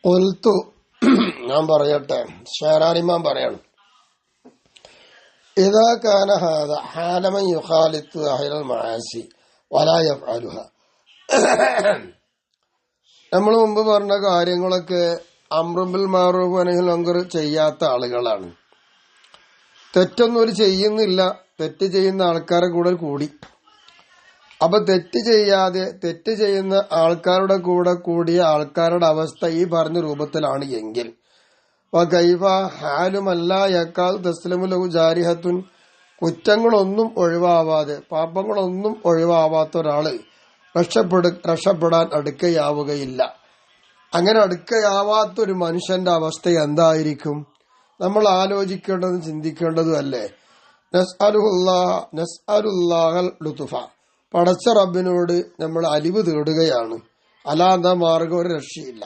കൊൽത്തു ഞാൻ പറയട്ടെ, ഷെഹറാനിമാൻ പറയണം. ഇദാ കാന ഹാദ ഹാലമൻ യുഖാലിത്തു അഹ്ലൽ മആസി വലാ യഫ്അലുഹ. നമ്മൾ മുമ്പ് പറഞ്ഞ കാര്യങ്ങളൊക്കെ അംറുൽ മഅറൂഫ് വനഹിൽ മുൻകർ ചെയ്യാത്ത ആളുകളാണ്. തെറ്റൊന്നും ഒരു ചെയ്യുന്നില്ല, തെറ്റ് ചെയ്യുന്ന ആൾക്കാരെ കൂടെ കൂടി. അപ്പൊ തെറ്റ് ചെയ്യാതെ തെറ്റ് ചെയ്യുന്ന ആൾക്കാരുടെ കൂടെ കൂടിയ ആൾക്കാരുടെ അവസ്ഥ ഈ പറഞ്ഞ രൂപത്തിലാണ് എങ്കിൽ കൈഫ ഹാലുമല്ല യക്കാൽ തസ്ലിമുലഹു ജാരിഹത്തുൻ, കുറ്റങ്ങളൊന്നും ഒഴിവാവാതെ പാപങ്ങളൊന്നും ഒഴിവാവാത്ത ഒരാള് രക്ഷപ്പെടാൻ അടുക്കയാവുകയില്ല. അങ്ങനെ അടുക്കയാവാത്തൊരു മനുഷ്യന്റെ അവസ്ഥ എന്തായിരിക്കും? നമ്മൾ ആലോചിക്കേണ്ടതും ചിന്തിക്കേണ്ടതും അല്ലേ? നസ്അലുല്ലാഹൽ ലുതുഫ, പടച്ച റബ്ബിനോട് നമ്മൾ അലിവ് തേടുകയാണ്. അല്ലാതെ മാർഗം ഒരു രക്ഷയില്ല.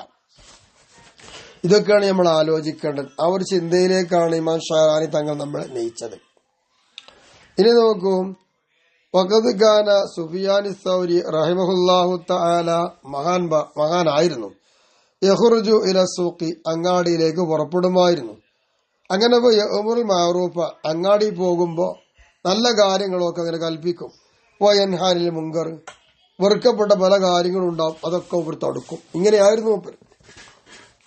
ഇതൊക്കെയാണ് നമ്മൾ ആലോചിക്കേണ്ടത്. ആ ഒരു ചിന്തയിലേക്കാണ് ഇമാം ഷെഹറാനി തങ്ങൾ നമ്മളെ നയിച്ചത്. ഇനി നോക്കൂ, വഖദ് കാന സുഫിയാൻ സൗരി റഹിമഹുല്ലാഹു തആല മഹാനായിരുന്നു. യഖ്റുജു ഇല സൂഖി, അങ്ങാടിയിലേക്ക് പുറപ്പെടുമായിരുന്നു. അങ്ങനെ യഅ്മുറുൽ മഅറൂഫ, അങ്ങാടി പോകുമ്പോ നല്ല കാര്യങ്ങളൊക്കെ അങ്ങനെ കൽപ്പിക്കും. വയൻഹാനിൽ മുങ്കർ, വെറുക്കപ്പെട്ട പല കാര്യങ്ങളും ഉണ്ടാവും, അതൊക്കെ ഇവർ തടുക്കും. ഇങ്ങനെയായിരുന്നു മൂപ്പർ.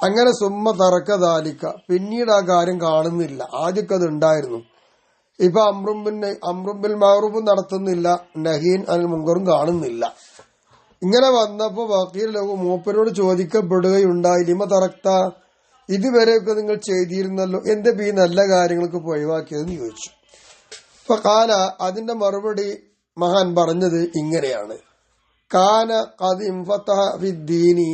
അങ്ങനെ സുമ്മ തറക്കദാലിക്ക, പിന്നീട് ആ കാര്യം കാണുന്നില്ല. ആദ്യമൊക്കെ അത് ഉണ്ടായിരുന്നു. ഇപ്പൊ അമ്രുബിൽ മഅറൂഫും നടത്തുന്നില്ല, നഹീൻ അനിൽ മുങ്കറും കാണുന്നില്ല. ഇങ്ങനെ വന്നപ്പോ വക്കീൽ ലഹു, മൂപ്പരോട് ചോദിക്കപ്പെടുകയുണ്ടായി, ലിമ തറക്ത, ഇതുവരെയൊക്കെ നിങ്ങൾ ചെയ്തിരുന്നല്ലോ, എന്റെ ഈ നല്ല കാര്യങ്ങൾക്ക് ഒഴിവാക്കിയതെന്ന് ചോദിച്ചു. അപ്പൊ കാല, അതിന്റെ മറുപടി മഹാൻ പറഞ്ഞത് ഇങ്ങനെയാണ്: കാന ഖദ് ഇൻഫതഹ ഫിദ്ദീനി,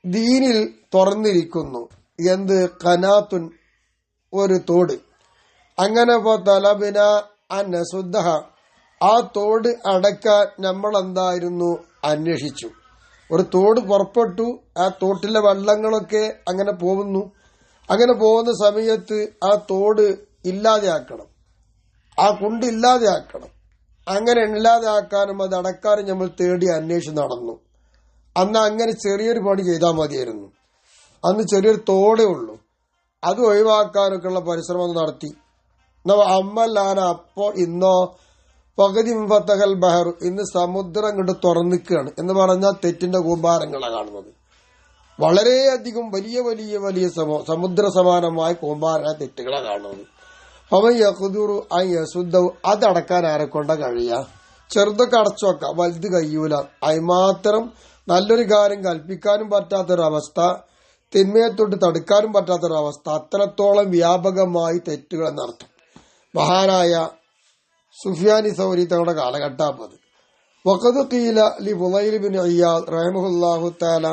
ദീനിൽ തുറന്നിരിക്കുന്നു എന്ത്, ഖനാത്തുൻ, ഒരു തോട്. അങ്ങനെ തലബിന അന്നസുദ്ദഹ, ആ തോട് അടയ്ക്കാൻ നമ്മൾ എന്തായിരുന്നു അന്വേഷിച്ചു. ഒരു തോട് പുറപ്പെട്ടു, ആ തോട്ടിലെ വെള്ളങ്ങളൊക്കെ അങ്ങനെ പോകുന്നു. അങ്ങനെ പോകുന്ന സമയത്ത് ആ തോട് ഇല്ലാതെയാക്കണം, ആ കുണ്ട് ഇല്ലാതെയാക്കണം. അങ്ങനെ ഇല്ലാതെയാക്കാനും അത് അടക്കാനും നമ്മൾ തേടി അന്വേഷിച്ച് നടന്നു. അന്ന് അങ്ങനെ ചെറിയൊരു പണി ചെയ്താൽ മതിയായിരുന്നു. അന്ന് ചെറിയൊരു തോടേ ഉള്ളൂ, അത് ഒഴിവാക്കാനൊക്കെ ഉള്ള പരിശ്രമം നടത്തി. അമ്മല്ലാന, അപ്പോ ഇന്നോ പകുതി ഫതഹൽ ബഹർ, ഇന്ന് സമുദ്രം ഇങ്ങോട്ട് തുറന്നിക്കുകയാണ് എന്ന് പറഞ്ഞാൽ തെറ്റിന്റെ കൂമ്പാരങ്ങളാണ് കാണുന്നത്. വളരെയധികം വലിയ വലിയ വലിയ സമുദ്ര സമാനമായ കൂമ്പാര തെറ്റുകളാണ് കാണുന്നത്. അവൻ യഖ്ദുറു അൻ യസുദ്ദു, അതടക്കാൻ ആരെ കൊണ്ട കഴിയാ? ചെറുതൊക്കെ അടച്ചു വെക്കാം, വലുത് കഴിയൂല. അതിമാത്രം നല്ലൊരു കാര്യം കൽപ്പിക്കാനും പറ്റാത്തൊരവസ്ഥ, തിന്മയെ തൊട്ട് തടുക്കാനും പറ്റാത്തൊരവസ്ഥ, അത്രത്തോളം വ്യാപകമായി തെറ്റുകൾ നടത്തും. മഹാനായ സുഫിയാനി സൗരി തങ്ങളുടെ കാലഘട്ടമാണത്. വഖദ് ഖീല ലി ഫുളൈൽ ഇബ്നു ഇയാദ് റഹിമഹുല്ലാഹു തആല,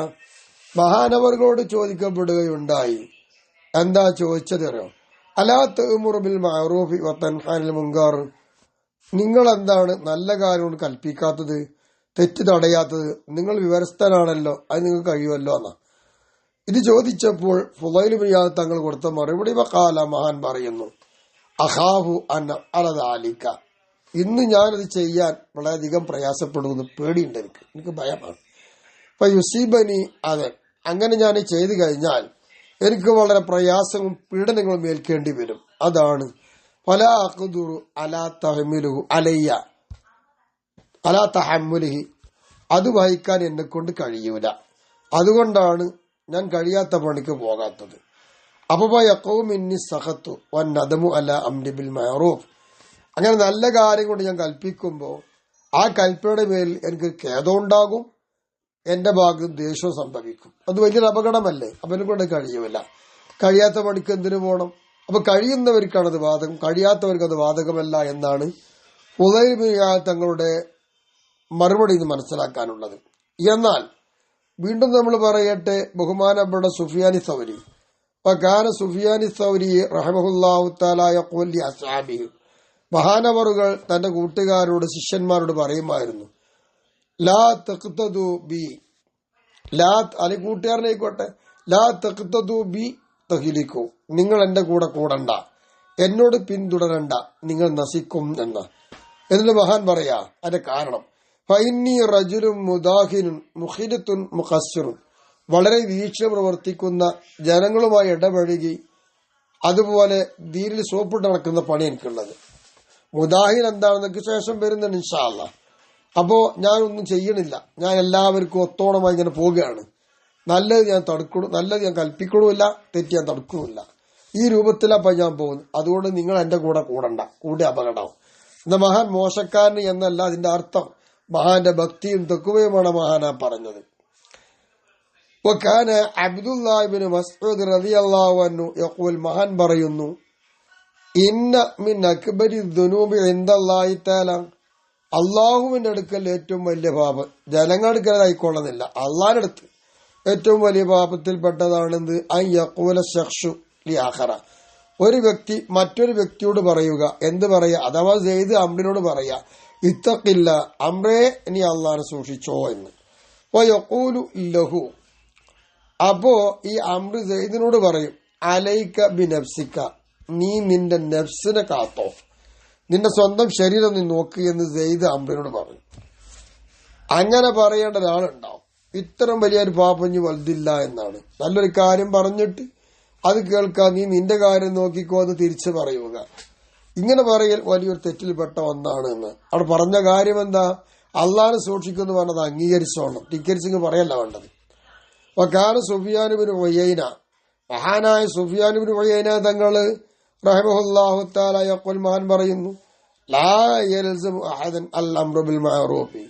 മഹാനവർകളോട് ചോദിക്കപ്പെടുകയുണ്ടായി. എന്താ ചോദിച്ചത് അറിയോ? അലാ തഅ്മുറു ബിൽ മഅറൂഫി വതൻഹ അനിൽ മുൻകർ, നിങ്ങൾ എന്താണ് നല്ല കാര്യം കൽപ്പിക്കാത്തത്, തെറ്റ് തടയാത്തത്? നിങ്ങൾ വിവരസ്ഥനാണല്ലോ, അത് നിങ്ങൾക്ക് കഴിയുമല്ലോ എന്നാ. ഇത് ചോദിച്ചപ്പോൾ ഫുളൈൽ ഇബ്നു ഇയാദ് തങ്ങൾ കൊടുത്ത മറുപടി വഖാല, മഹാൻ പറയുന്നു, അഖാഫു അൻ അലദാലിക, ഇന്ന് ഞാനത് ചെയ്യാൻ വളരെയധികം പ്രയാസപ്പെടുന്നു, പേടിയുണ്ട്, എനിക്ക് ഭയമാണ്. അപ്പൊ യുസീബനി, അതെ, അങ്ങനെ ഞാൻ ചെയ്തു കഴിഞ്ഞാൽ എനിക്ക് വളരെ പ്രയാസവും പീഡനങ്ങളും ഏൽക്കേണ്ടി വരും. അതാണ് ഫലാ അഖ്ദുറു അലാ തഹമ്മുലുഹു അലയ്യ അലാ തഹമ്മുലിഹി, അത് വഹിക്കാൻ എന്നെ കൊണ്ട് കഴിയൂല. അതുകൊണ്ടാണ് ഞാൻ കഴിയാത്ത പണിക്ക് പോകാത്തത്. അപ്പൊ യഖൂമിന്നി സഖത്തു വന്നദമു അലാ അംരി ബിൽ മഅറൂഫ്, അങ്ങനെ നല്ല കാര്യം കൊണ്ട് ഞാൻ കൽപ്പിക്കുമ്പോൾ ആ കൽപ്പനയുടെ മേൽ എനിക്ക് ഖേദം ഉണ്ടാകും, എന്റെ ഭാഗത്ത് ദേഷ്യവും സംഭവിക്കും. അത് വലിയൊരു അപകടമല്ലേ? അപ്പൊ എന്നെ കൊണ്ട് കഴിയൂല. കഴിയാത്ത പണിക്ക് എന്തിനു പോകണം? അപ്പൊ കഴിയുന്നവർക്കാണ് അത് ബാധകം, കഴിയാത്തവർക്ക് അത് ബാധകമല്ല എന്നാണ് ഫുളൈൽ ഇബ്നു ഇയാദ് തങ്ങളുടെ മറുപടി ഇത് മനസ്സിലാക്കാനുള്ളത്. എന്നാൽ വീണ്ടും നമ്മൾ പറയട്ടെ, ബഹുമാനപ്പെട്ട സുഫിയാനി സൗരി, കാന സുഫിയാനി സൗരി റഹിമഹുല്ലാഹു തആല യഖൂൽ ലി അസ്ഹാബിഹി, മഹാനവറുകൾ തന്റെ കൂട്ടുകാരോട് ശിഷ്യന്മാരോട് പറയുമായിരുന്നു, ലാ തഖ്തദു ബി, ലാ, അല്ലെ കൂട്ടുകാരനായിക്കോട്ടെ, ലാ തഖ്തദു ബി തഹ്ലികു, നിങ്ങൾ എന്റെ കൂടെ കൂടണ്ട, എന്നോട് പിന്തുടരണ്ട, നിങ്ങൾ നശിക്കും എന്ന്. എന്നിട്ട് മഹാൻ പറയാ അതിന്റെ കാരണം, ഫഇന്നി റജുലുൻ മുദാഹിനുൻ മുഖിലത്തുൻ മുഖസ്സിറുൻ, വളരെ വീഴ്ച പ്രവർത്തിക്കുന്ന, ജനങ്ങളുമായി ഇടപഴകി അതുപോലെ ദീനിൽ സോപ്പിട്ട് നടക്കുന്ന പണി എനിക്കുള്ളത്. മുദാഹിൻ എന്താണെന്നൊക്കെ ശേഷം വരുന്നുണ്ട് ഇൻഷാ അല്ലാഹ്. അപ്പോ ഞാനൊന്നും ചെയ്യണില്ല, ഞാൻ എല്ലാവർക്കും ഒത്തോണമായി ഇങ്ങനെ പോവുകയാണ്. നല്ലത് ഞാൻ തടുക്കണു, നല്ലത് ഞാൻ കൽപ്പിക്കണമില്ല, തെറ്റ് ഞാൻ തടുക്കണമില്ല. ഈ രൂപത്തിലപ്പം ഞാൻ പോകുന്നു. അതുകൊണ്ട് നിങ്ങൾ എന്റെ കൂടെ കൂടണ്ട, കൂടെ അപകടം. എന്ന മഹാൻ മോശക്കാരൻ എന്നല്ല അതിന്റെ അർത്ഥം. മഹാന്റെ ഭക്തിയും തെക്കുവയുമാണ് മഹാനാ പറഞ്ഞത്. وكان عبد الله بن مسعود رضي الله عنه يقول മഹാൻ പറയുന്നു, ഇന്ന മിൻ അക്ബരി ദുനൂബി ഇൻദല്ലാഹി തആല, അള്ളാഹുവിന്റെ അടുക്കൽ ഏറ്റവും വലിയ പാപം, ജനങ്ങളുടെ അടുക്കലായിക്കൊള്ളുന്നില്ല, അള്ളാഹിന്റെ അടുത്ത് ഏറ്റവും വലിയ പാപത്തിൽപ്പെട്ടതാണെന്ത്, അൻ യഖൂല ശഖ്സു ലിആഖറ, ഒരു വ്യക്തി മറ്റൊരു വ്യക്തിയോട് പറയുക, എന്ത് പറയാ, അഥവാ സെയ്ദ് അംറിനോട് പറയാ, ഇത്തഖില്ല അംറേ, നീ അള്ളാഹിനെ സൂക്ഷിച്ചോ എന്ന്. വയഖൂലു ലഹു, അപ്പോ ഈ അംറ് സെയ്ദിനോട് പറയും, അലൈക ബിനഫ്സിക, നീ നിന്റെ നഫ്സിനെ കാത്തോ, നിന്റെ സ്വന്തം ശരീരം നീ നോക്ക് എന്ന് സെയ്ദ് അംറിനോട് പറയും. അങ്ങനെ പറയേണ്ട ഒരാളുണ്ടാവും. ഇത്തരം വലിയൊരു പാപഞ്ഞു വലുതില്ല എന്നാണ്. നല്ലൊരു കാര്യം പറഞ്ഞിട്ട് അത് കേൾക്കാൻ നീ നിന്റെ കാര്യം നോക്കിക്കോ എന്ന് തിരിച്ചു പറയുക. ഇങ്ങനെ പറയൽ വലിയൊരു തെറ്റിൽപ്പെട്ട ഒന്നാണ് എന്ന്. അവിടെ പറഞ്ഞ കാര്യം എന്താ, അള്ളാഹിനെ സൂക്ഷിക്കുമെന്ന് പറഞ്ഞത് അംഗീകരിച്ചോണം, ധിക്കരിച്ചെങ്കിൽ പറയല്ല വേണ്ടത്. വകാന സുഫിയാൻ ഇബ്നു ഉയൈന, മഹാനായ സുഫിയാൻ ഇബ്നു ഉയൈന തങ്ങള് റഹിമഹുല്ലാഹു തആല യഖുൽ, മഹാൻ പറയുന്നു, ലാ യൽസമു അഹദൻ അൽ അംറു ബിൽ മഅറൂഫി,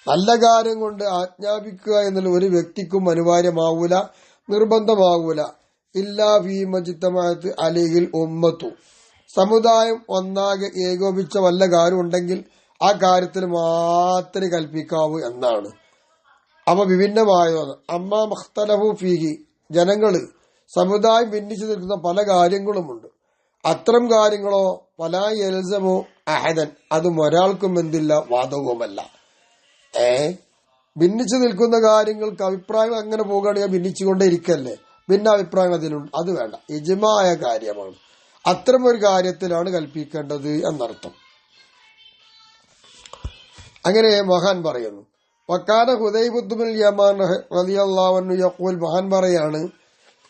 നല്ല കാര്യം കൊണ്ട് ആജ്ഞാപിക്കുക എന്നുള്ള ഒരു വ്യക്തിക്കും അനിവാര്യമാവൂല, നിർബന്ധമാവൂല, ഇല്ലാ ഫീ മജ്തമഅത് അലൈഹിൽ ഉമ്മത്തു, സമുദായം ഒന്നാകെ ഏകോപിച്ച വല്ല കാര്യം ഉണ്ടെങ്കിൽ ആ കാര്യത്തിൽ മാത്രമേ കൽപ്പിക്കാവൂ എന്നാണ്. അവ വിഭിന്നമായതാണ്. അമ്മാ മഖ്തലഫു ഫീഹി, ജനങ്ങള് സമുദായം ഭിന്നിച്ചു നിൽക്കുന്ന പല കാര്യങ്ങളുമുണ്ട്. അത്തരം കാര്യങ്ങളോ വലാ യൽസമു അഹദൻ, അതും ഒരാൾക്കും എന്തില്ല, വാദവുമല്ല. ഭിന്നിച്ചു നിൽക്കുന്ന കാര്യങ്ങൾക്ക് അഭിപ്രായം അങ്ങനെ പോകുകയാണെങ്കിൽ ഭിന്നിച്ചുകൊണ്ടേ ഇരിക്കല്ലേ, ഭിന്ന അഭിപ്രായം അതിലുണ്ട്, അത് വേണ്ട, ഇജ്മാഅയ കാര്യമാണ്. അത്തരം ഒരു കാര്യത്തിലാണ് കൽപ്പിക്കേണ്ടത് എന്നർത്ഥം. അങ്ങനെ മഹാൻ പറയുന്നു, വക്കാന ഹുദൈബ ഇബ്നുൽ യമാൻ റളിയല്ലാഹു അൻഹു യഖൂൽ, മഹാൻ പറയാണ്,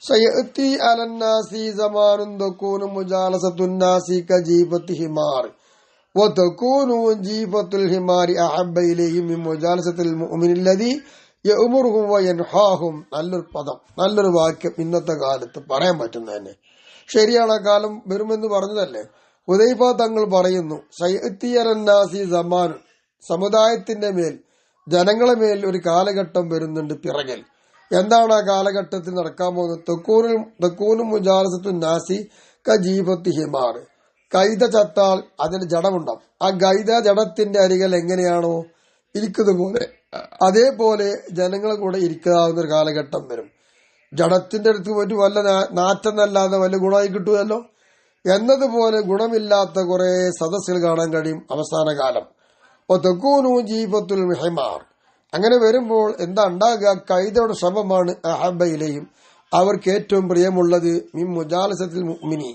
സയഅതി അലന്നാസി സമാനുൻ തകൂനു മുജാലസത്തുൻ നാസി കജീഫത്തി ഹിമാർ വതകൂനു ജീഫത്തുൽ ഹിമാരി അഹബ്ബ ഇലൈഹി മിൻ മുജാലസത്തിൽ മുഅ്മിനിൽ ലദി യഅ്മുറുഹും വയൻഹാഹും. നല്ലൊരു പദം, നല്ലൊരു വാക്യം ഇന്നത്തെ കാലത്ത് പറയാൻ പറ്റുന്ന തന്നെ. ശരിയാണ്, കാലം വരുമെന്ന് പറഞ്ഞതല്ലേ. ഹുദൈഫ തങ്ങൾ പറയുന്നു, സയഅതി അലന്നാസി സമാനുൻ, സമുദായത്തിന്റെ മേൽ, ജനങ്ങളെ മേൽ ഒരു കാലഘട്ടം വരുന്നുണ്ട് പിറകിൽ. എന്താണ് ആ കാലഘട്ടത്തിൽ നടക്കാൻ പോകുന്നത്? തക്കൂനും മുജാലസത്തുൻ നാസി കജീഫത്തി ഹിമാർ, കൈത ചത്താൽ അതിന് ജഡമുണ്ടാവും. ആ കൈത ജഡത്തിന്റെ അരികൾ എങ്ങനെയാണോ ഇരിക്കുന്നത് പോലെ അതേപോലെ ജനങ്ങളെ കൂടെ ഇരിക്കാവുന്ന ഒരു കാലഘട്ടം വരും. ജഡത്തിന്റെ അടുത്ത് ഒരു വല്ല നാറ്റെന്നല്ലാതെ വല്ല ഗുണമായി കിട്ടുമല്ലോ എന്നതുപോലെ ഗുണമില്ലാത്ത കുറെ സദസ്സുകൾ കാണാൻ കഴിയും അവസാന കാലം. ജീഫത്തുൽ ഹിമാർ, അങ്ങനെ വരുമ്പോൾ എന്താ ഉണ്ടാകുക, കൈതയുടെ ശവമാണ് അഹബ്ബ ഇലൈഹിം, അവർക്ക് ഏറ്റവും പ്രിയമുള്ളത്, മിൻ മുജാലസത്തിൽ മുഅ്മിനി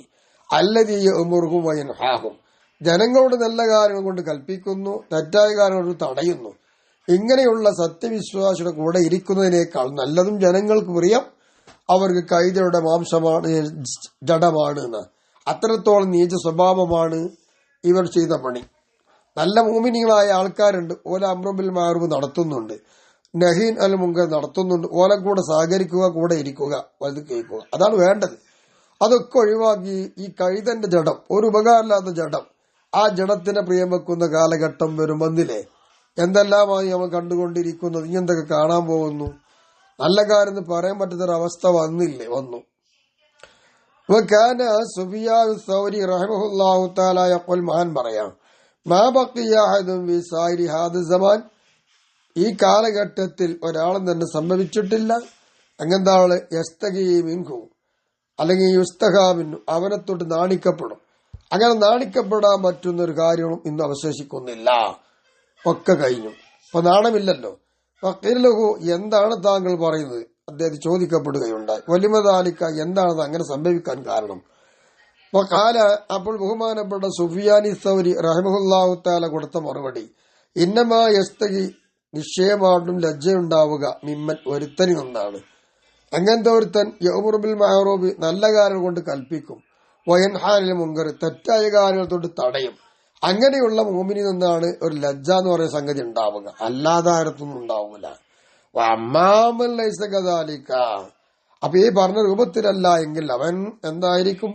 അല്ലദീ യഅ്മുറുഹും വയൻഹാഹും, ജനങ്ങളോട് നല്ല കാര്യങ്ങൾ കൊണ്ട് കൽപ്പിക്കുന്നു, തെറ്റായ കാര്യങ്ങൾ തടയുന്നു. ഇങ്ങനെയുള്ള സത്യവിശ്വാസിയുടെ കൂടെ ഇരിക്കുന്നതിനേക്കാൾ നല്ലതും ജനങ്ങൾക്ക് പ്രിയം അവർക്ക് കൈതയുടെ മാംസമാണ്, ജഡമാണ് എന്ന്. അത്രത്തോളം നീച സ്വഭാവമാണ് ഇവർ ചെയ്ത പണി. നല്ല മോമിനികളായ ആൾക്കാരുണ്ട്, ഓല അംറു ബിൽ മഅറൂഫ് നടത്തുന്നുണ്ട്, നഹീൻ അൽ മുങ്കർ നടത്തുന്നുണ്ട്, ഓല കൂടെ സഹകരിക്കുക, കൂടെ ഇരിക്കുക, വലുത് കേൾക്കുക, അതാണ് വേണ്ടത്. അതൊക്കെ ഒഴിവാക്കി ഈ കഴുതന്റെ ജഡം, ഒരു ഉപകാരമില്ലാത്ത ജഡം, ആ ജഡത്തിനെ പ്രിയം വെക്കുന്ന കാലഘട്ടം വരും. വന്നില്ലേ, എന്തെല്ലാമായി നമ്മൾ കണ്ടുകൊണ്ടിരിക്കുന്നത്, ഇങ്ങനത്തൊക്കെ കാണാൻ പോകുന്നു. നല്ല കാര്യം എന്ന് പറയാൻ പറ്റുന്നൊരവസ്ഥ വന്നില്ലേ, വന്നു. സുഫിയാൻ സൗരി റഹിമഹുല്ലാഹു തആല യഖൂൽ, മഹാൻ പറയാം, മാ ബഖിയ അഹദുൻ ഫീ സായിരി ഹാദ സമാൻ, ഈ കാലഘട്ടത്തിൽ ഒരാളും തന്നെ സംഭവിച്ചിട്ടില്ല. അങ്ങനത്തെ ആള് യസ്തഗീ മിൻഹു, അല്ലെങ്കിൽ യുസ്തഹാ മിൻഹു, അവനെ തൊട്ട് നാണിക്കപ്പെടും. അങ്ങനെ നാണിക്കപ്പെടാൻ പറ്റുന്ന ഒരു കാര്യവും ഇന്ന് അവശേഷിക്കുന്നില്ല, ഒക്കെ കഴിഞ്ഞു. അപ്പൊ നാണമില്ലല്ലോ. ഫഖീലഹു, എന്താണ് താങ്കൾ പറയുന്നത്? അദ്ദേഹം ചോദിക്കപ്പെടുകയുണ്ടായി. വലിമദാലിക്ക, എന്താണത് അങ്ങനെ സംഭവിക്കാൻ കാരണം? വഖാല, അപ്പോൾ ബഹുമാനപ്പെട്ട സുഫിയാനി സൗരി റഹിമഹുല്ലാഹു തആല കൊടുത്ത മറുപടി, ഇന്നമാ യസ്തഗി, നിശ്ചയമായിട്ടും ലജ്ജയുണ്ടാവുക, മിമ്മൻ ഒരുത്തനിൽ നിന്നാണ്. അങ്ങനത്തെ ഒരുത്തൻ യഅ്മുറു ബിൽ മഅറൂഫ് നല്ല കാര്യങ്ങൾ കൊണ്ട് കൽപ്പിക്കും, വയൻഹാ അനിൽ മുൻകർ തെറ്റായ കാര്യങ്ങൾ തൊട്ട് തടയും. അങ്ങനെയുള്ള മുഅ്മിനിൽ നിന്നാണ് ഒരു ലജ്ജ എന്ന് പറയുന്ന സംഗതി ഉണ്ടാവുക, അല്ലാതെ ആരത്തൊന്നും ഉണ്ടാവില്ല. അമ്മാമൻ ലൈസ കദാലിക, അപ്പൊ ഈ പറഞ്ഞ രൂപത്തിലല്ല എങ്കിൽ അവൻ എന്തായിരിക്കും?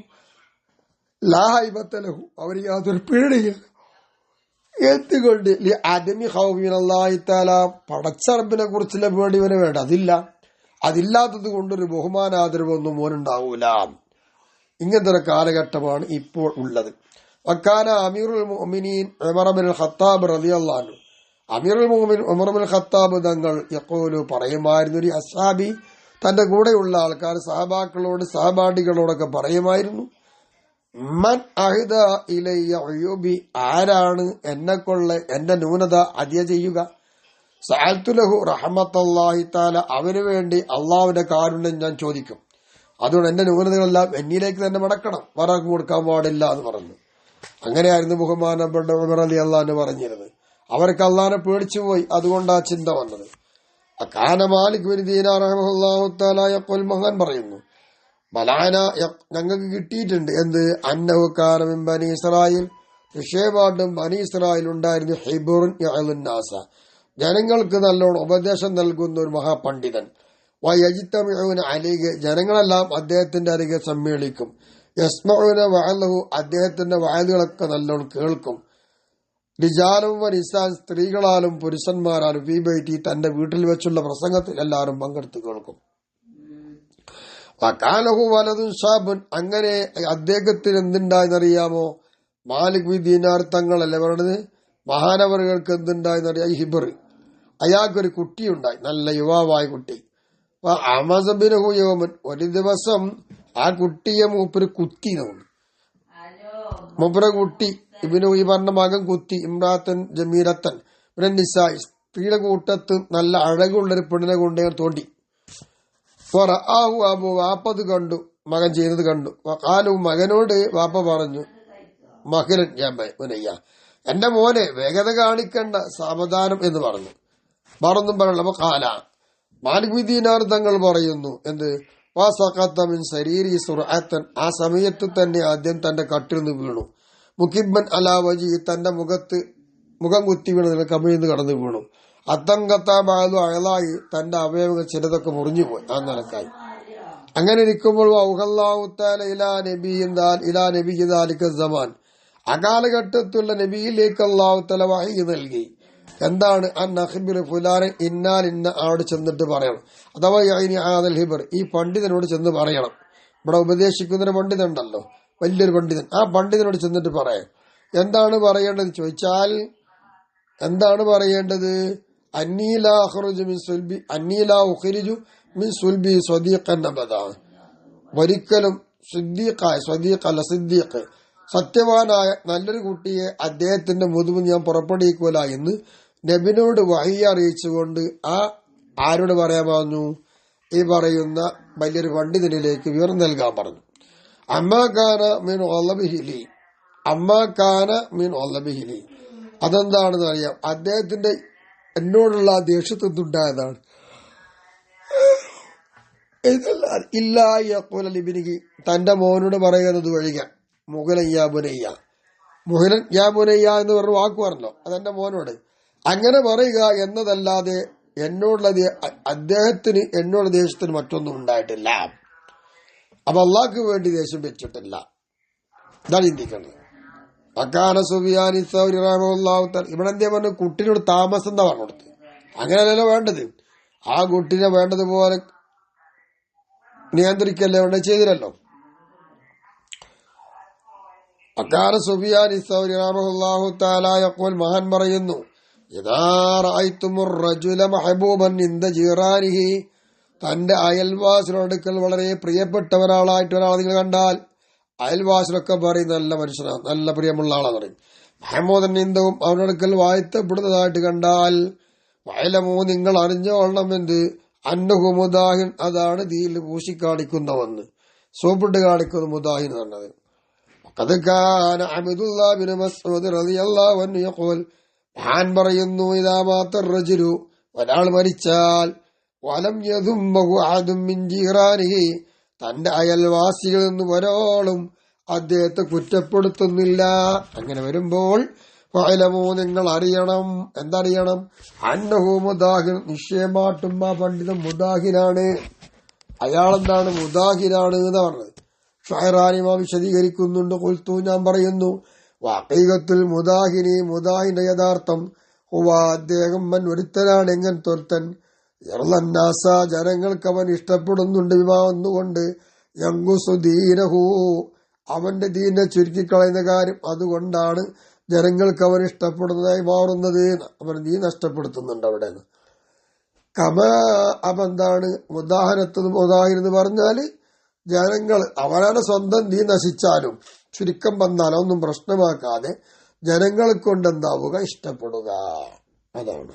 ലാ ഹൈബത്ത ലഹു, അവന് യാതൊരു പേടിയില്ല. എന്തുകൊണ്ട്? അദമി ഖൗഫി മിനല്ലാഹി തആല, പടച്ച റബ്ബിനെ കുറിച്ചുള്ള പേടി ഇവന് വേണ്ട, അതില്ലാത്തത് കൊണ്ടൊരു ബഹുമാനാദരവൊന്നും മോനുണ്ടാവൂല. ഇങ്ങനത്തെ ഒരു കാലഘട്ടമാണ് ഇപ്പോൾ ഉള്ളത്. വക്കാന അമീറുൽ മുഅ്മിനീൻ ഉമർ ഇബ്നുൽ ഖത്താബ് റളിയല്ലാഹു അൻഹു, അമീറുൽ മുഅ്മിനീൻ ഉമർ ഇബ്നുൽ ഖത്താബ് തങ്ങൾ യഖൂലു പറയുമായിരുന്നു, ഒരു അസ്ഹാബി തന്റെ കൂടെയുള്ള ആൾക്കാർ സഹബാക്കളോട് സഹപാഠികളോടൊക്കെ പറയുമായിരുന്നു, മൻ അഹിദ ഇലയ്യ ഉയൂബി, ആരാണ് എന്നെക്കൊള്ള എന്റെ ന്യൂനത അതിയ ചെയ്യുക, സഅൽതുലഹു റഹ്മത്തല്ലാഹി തആല, അവന് വേണ്ടി അള്ളാഹുവിന്റെ കാരുണ്യം ഞാൻ ചോദിക്കും. അതുകൊണ്ട് എന്റെ ന്യൂനതകളെല്ലാം എന്നിലേക്ക് തന്നെ മടക്കണം, വറക്ക് കൊടുക്കാൻ പാടില്ല എന്ന് പറഞ്ഞു. അങ്ങനെയായിരുന്നു ബഹുമാനപ്പെട്ട ഉമർ റളിയല്ലാഹു അൻഹു പറഞ്ഞിരുന്നത്. അവർക്ക് അള്ളാഹിനെ പേടിച്ചു പോയി, അതുകൊണ്ടാ ചിന്ത വന്നത്. കാന മാലിക് ബിൻ ദീനാർ റഹിമഹുല്ലാഹു തആല യഖൂൽ, മഹാൻ പറയുന്നു, ബലാന ഞങ്ങൾക്ക് കിട്ടിയിട്ടുണ്ട് എന്ത്, അന്നഹു കാന മിൻ ബനി ഇസ്രായീൽ, നിശ്ചയമായിട്ടും ബനി ഇസ്രായേൽ ഉണ്ടായിരുന്നു, ഹിബ്റുൻ യഅലുൻ നാസ, ജനങ്ങൾക്ക് നല്ലോണം ഉപദേശം നൽകുന്ന ഒരു മഹാപണ്ഡിതൻ, വയജ്തമിഊന അലൈഹി, ജനങ്ങളെല്ലാം അദ്ദേഹത്തിന്റെ അരികെ സമ്മേളിക്കും, യസ്മഊന വഅലഹു, അദ്ദേഹത്തിന്റെ വഅലുകളൊക്കെ നല്ലോണം കേൾക്കും, റിജാലും വനിസാൻ, സ്ത്രീകളാലും പുരുഷന്മാരാലും, ഫീ ബൈതി, തന്റെ വീട്ടിൽ വെച്ചുള്ള പ്രസംഗത്തിൽ എല്ലാവരും പങ്കെടുത്ത് കേൾക്കും. വകാലഹു വലദുൻ ഷാബുൻ, അങ്ങനെ അദ്ദേഹത്തിന് എന്തുണ്ടായെന്നറിയാമോ? മാലിക് ബിൻ ദീനാർ തങ്ങളല്ലേ പറഞ്ഞത്, മഹാനവറുകൾക്ക് എന്തുണ്ടായെന്നറിയാം? ഹിബർ, അയാൾക്കൊരു കുട്ടിയുണ്ടായി, നല്ല യുവാവായ കുട്ടി. അമസബിനഹു യൗമൻ, ഒരു ദിവസം ആ കുട്ടിയെ മൂപ്പര് കുത്തി തോന്നി. മൂപ്പര കുട്ടി ഇബിനു, ഈ പറഞ്ഞ മകൻ കുത്തി, ഇമ്രാത്തൻ ജമീലത്തൻ പിന്നെ നിസായി, സ്ത്രീയുടെ കൂട്ടത്ത് നല്ല അഴകുള്ളൊരു പെണ്ണിനെ കൊണ്ടേ തോണ്ടി. ആഹു അബു, വാപ്പത് കണ്ടു, മകൻ ചെയ്യുന്നത് കണ്ടു. കാലു, മകനോട് വാപ്പ പറഞ്ഞു, മകൻ മുനയ്യ, എന്റെ മോനെ വേഗത കാണിക്കണ്ട, സാവധാനം എന്ന് പറഞ്ഞു. മറന്നും പറയണം. അപ്പൊ കാല മാലിക് ബിൻ ദീനാർ തങ്ങൾ പറയുന്നു, എന്ത്, വാസഖത്തമിൻ ശരീരി സുർഅത്തൻ, ആ സമയത്ത് തന്നെ ആദ്യം തന്റെ കട്ടിൽ നിന്ന് വീണു, മുഖിബൻ അലാ വജി, തന്റെ മുഖം കുത്തി വീണു, കമിഴ്ന്ന് കടന്നു വീണു, അത്തങ്കത്താബാലു അയലായി, തന്റെ അവയവങ്ങൾ ചിലതൊക്കെ മുറിഞ്ഞുപോയി, ആ നിലക്കായി. അങ്ങനെ ഇരിക്കുമ്പോൾ ഔഹല്ലാഹു തആല ഇലാ നബിയ്യിൻ ദാലിക സമാൻ, അകാലഘട്ടത്തിലുള്ള നബിയിലേക്ക് അല്ലാഹു തആല വഹി നൽകി. എന്താണ്? അൻഅഖ്ബിറു ഫുലാൻ, ഇന്നാൽ ഇന്ന ആളോട് ചെന്നിട്ട് പറയണം, അഥവാ യഅനി ആദൽ ഹിബർ, ഈ പണ്ഡിതനോട് ചെന്ന് പറയണം. ഇവിടെ ഉപദേശിക്കുന്നൊരു പണ്ഡിതൻ ഉണ്ടല്ലോ, വലിയൊരു പണ്ഡിതൻ, ആ പണ്ഡിതനോട് ചെന്നിട്ട് പറയാം. എന്താണ് പറയേണ്ടത് ചോദിച്ചാൽ, എന്താണ് പറയേണ്ടത്? അന്നീലാ ഉഖ്രിജു മിൻ സുൽബി സ്വദീഖൻ അബദ, ഒരിക്കലും സിദ്ദീഖ് സത്യവാനായ നല്ലൊരു കുട്ടിയെ അദ്ദേഹത്തിന്റെ മുതുവ് ഞാൻ പുറപ്പെടുവിക്കൂല എന്ന് നബിനോട് വഹി അറിയിച്ചുകൊണ്ട് ആ ആരോട് പറയാൻ പറഞ്ഞു? ഈ പറയുന്ന വലിയൊരു പണ്ഡിതനിലേക്ക് വിവരം നൽകാൻ പറഞ്ഞു. അമ്മാകാന മീൻ ഒല്ലബിഹിലി, അതെന്താണെന്ന് അറിയാം, അദ്ദേഹത്തിന്റെ എന്നോടുള്ള ദേഷ്യത്തൊന്നുണ്ടായതാണ്. ഇല്ലാബിനിക്ക്, തന്റെ മോനോട് പറയുന്നത് ഒഴിക, മുഹലൻ യാ ബുനയ്യ എന്ന് പറഞ്ഞ വാക്ക് പറഞ്ഞല്ലോ, അതെന്റെ മോനോട് അങ്ങനെ പറയുക എന്നതല്ലാതെ എന്നോടുള്ള അദ്ദേഹത്തിന് എന്നോട് ദേഷ്യത്തിന് മറ്റൊന്നും ഉണ്ടായിട്ടില്ല. അപ്പൊ അള്ളാഹ്ക്ക് വേണ്ടി ദേഷ്യം വെച്ചിട്ടില്ല. ഇതാണ് ചിന്തിക്കേണ്ടത്. അക്കാന സുഫിയാനി സൗരി റഹ്മത്തുള്ളാഹി തആല, ഇവിടെ എന്താ പറഞ്ഞു? കുട്ടിനോട് താമസം എന്താ പറഞ്ഞു കൊടുത്ത്? അങ്ങനെയല്ലല്ലോ വേണ്ടത്. ആ കുട്ടിനെ വേണ്ടതുപോലെ നിയന്ത്രിക്കല്ലേ വേണ്ട, ചെയ്തില്ലല്ലോ. അക്കാന സുഫിയാനി സൗരി റഹ്മത്തുള്ളാഹി തആല യഖൂൽ, മഹാൻ പറയുന്നു, ഇദാ റഅയ്തുമുർ റജുല മഹബൂബൻ ഇൻദ ജീറാനിഹി, തന്റെ അയൽവാസിനോടുക്കൽ വളരെ പ്രിയപ്പെട്ട ഒരാളായിട്ട് ഒരാൾ നിങ്ങൾ കണ്ടാൽ, അയൽവാസിലൊക്കെ പറയും നല്ല മനുഷ്യനാണ്, നല്ല പ്രിയമുള്ള ആളാന്ന് പറയും. മഹമൂദൻ ഇന്ദവും അവനടുക്കൽ വാഴ്ത്തപ്പെടുന്നതായിട്ട് കണ്ടാൽ, വയലമോ നിങ്ങൾ അറിഞ്ഞോളണം എന്ത്, അന്നഹു മുദാഹിൻ, അതാണ് ദീൽ പൂശിക്കാണിക്കുന്നവന്ന്, സോപ്പിട്ട് കാണിക്കുന്ന മുദാഹിൻ എന്നത്. അബ്ദുല്ലാഹ് ബിൻ മസ്ഊദ് റളിയല്ലാഹു അൻഹു യഖൂൽ, മഹാൻ പറയുന്നു, ഇദാ മാത റജുലു, ഒരാൾ മരിച്ചാൽ, വലം യദുമ്മഹു അഹദും മിൻ ജീറാനിഹി, തന്റെ അയൽവാസികളിൽ നിന്ന് ഒരാളും അദ്ദേഹത്തെ കുറ്റപ്പെടുത്തുന്നില്ല. അങ്ങനെ വരുമ്പോൾ ഫഅലമൂ, നിങ്ങൾ അറിയണം. എന്തറിയണം? അന്നഹു മുദാഹിൻ, നിശ്ചയമായിട്ടും ആ പണ്ഡിതൻ മുദാഹിനാണ്. അയാളെന്താണ്? മുദാഹിനാണ് എന്ന് പറഞ്ഞത്. ഷഅറാനിമ വിശദീകരിക്കുന്നുണ്ട്. ഖുൽതു, ഞാൻ പറയുന്നു, വഖീഖത്തുൽ മുദാഹിനി, മുദാഹിന്റെ യഥാർത്ഥം ഹുവ, അദ്ദേഹം മൻ, ഒരുത്തനാണ്. എങ്ങനെ തൊൽത്തൻ യർലന്നാസ, ജനങ്ങൾക്ക് അവൻ ഇഷ്ടപ്പെടുന്നുണ്ട്, വിമാ ഒന്നുകൊണ്ട്, യങ്കുസു ദീനഹു, അവന്റെ ദീനെ ചുരുക്കിക്കളയുന്ന കാര്യം, അതുകൊണ്ടാണ് ജനങ്ങൾക്ക് അവൻ ഇഷ്ടപ്പെടുന്നതായി മാറുന്നത്. അവൻ ദീൻ നഷ്ടപ്പെടുത്തുന്നുണ്ട് അവിടെ. കമ, അപ്പെന്താണ് മുദാഹിനെന്ന് പറഞ്ഞാല് ജനങ്ങൾ അവനാണ് സ്വന്തം ദീൻ നശിച്ചാലും ചുരുക്കം വന്നാലും ഒന്നും പ്രശ്നമാക്കാതെ ജനങ്ങളെ കൊണ്ട് എന്താവുക, ഇഷ്ടപ്പെടുക. അതാണ്.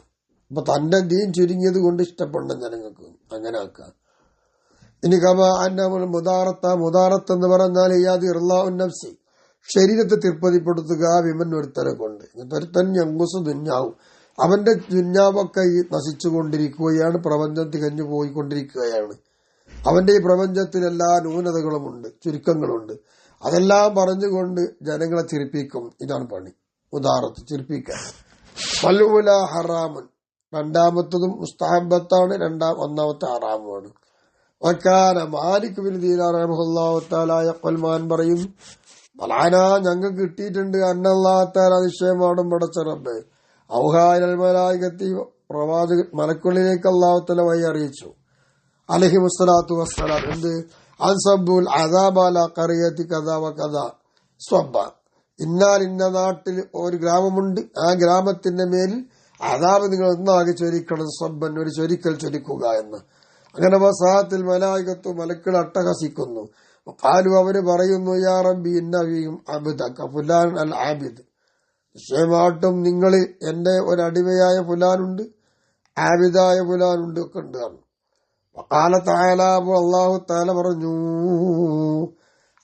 അപ്പൊ തന്റെ ദീൻ ചുരുങ്ങിയത് കൊണ്ട് ഇഷ്ടപ്പെടണം ജനങ്ങൾക്ക്, അങ്ങനെ ആക്കുക. ഇനി കമ അന്നമുൽ മുദാറത്ത് എന്ന് പറഞ്ഞാൽ നഫ്സി, ശരീരത്തെ തിർപ്പതിപ്പെടുത്തുക, വിമൻ ഒരുത്തരെ കൊണ്ട്. ഒരുത്തൻ ഞങ്കുസ് ദുന്യാവും, അവന്റെ ദുന്യാവൊക്കെ നശിച്ചുകൊണ്ടിരിക്കുകയാണ്, പ്രപഞ്ചം തികഞ്ഞു പോയിക്കൊണ്ടിരിക്കുകയാണ്. അവന്റെ ഈ പ്രപഞ്ചത്തിൽ എല്ലാ ന്യൂനതകളുമുണ്ട്, ചുരുക്കങ്ങളുണ്ട്. അതെല്ലാം പറഞ്ഞുകൊണ്ട് ജനങ്ങളെ ചിരിപ്പിക്കും. ഇതാണ് പണി, ഉദാറത്ത്, ചിരിപ്പിക്കാൻ. മൽഊല ഹറാമുൻ, രണ്ടാമത്തതും മുസ്തഹബത്താണ്, ഒന്നാമത്തെ ഹറാമുമാണ്. വക്കാന മാലിക് ബിൻ ദീനാർ റഹിമഹുല്ലാഹു തആല യഖുൽമാൻ പറയുന്നു, മലാന, ഞങ്ങൾക്ക് കിട്ടിയിട്ടുണ്ട്, അന്നല്ലാഹു തആല നിശ്ചയമാടും പടച്ച റബ്ബ് ഔഹായിൽ മലായികത്തി, പ്രവാചക മലക്കുകളിലേക്ക് അല്ലാഹു തആല വഴി അറിയിച്ചു, അലൈഹി വസ്സലാത്തു വസ്സലാം. എന്ത്? അൻസബുൽ അദാബ അലാ ഖറിയതി കദാ വ കദാ സ്വബ്ബ, ഇന്നാൽ ഇന്ന നാട്ടിൽ ഒരു ഗ്രാമമുണ്ട്, ആ ഗ്രാമത്തിന്റെ മേലിൽ അദാബ് നിങ്ങൾ ഒന്നാകെ ചൊരിക്കണം, സ്വബ്ബൻ, ഒരു ചൊരിക്കൽ ചൊരിക്കുക എന്ന്. അങ്ങനെ വസാത്തിൽ മലായികത്തു, മലക്കുകൾ അട്ടഹസിക്കുന്നു. ഖാലു, അവര് പറയുന്നു, യാ റബ്ബി ഇന്ന ഫീഹിം അബ്ദക ഫുലാൻ അൽ ആബിദ്, നിശ്ചയമായിട്ടും നിങ്ങളിൽ എന്റെ ഒരു അടിമയായ ഫുലാനുണ്ട്, ആബിദായ ഫുലാനുണ്ട് ഒക്കെ ഉണ്ട്. വഖാല തആല, അല്ലാഹു തആല പറഞ്ഞു,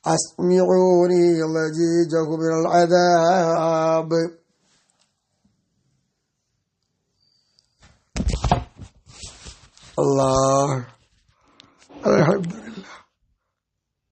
അസ്മിഊനി ലജീജഹു മിനൽ അദാബ്. അല്ലാഹ്, അൽഹംദുലില്ലാഹ്.